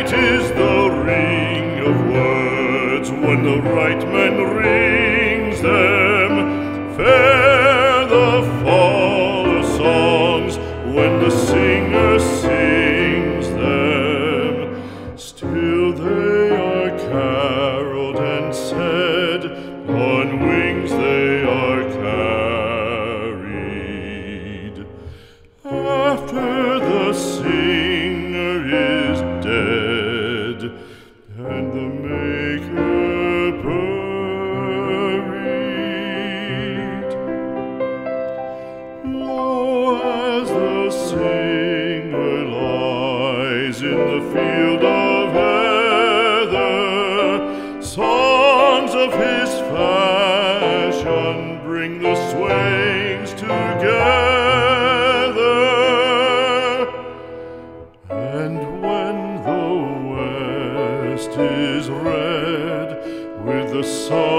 Sweet is the ring of words when the right man rings them. Fair the fall of songs when the singer sings them. Still they are caroled and said, on wings they are carried. After the singer is dead and the maker buried, lo, as the singer lies in the field of heather, songs of his fashion bring the swains together. And when the west is red with the sun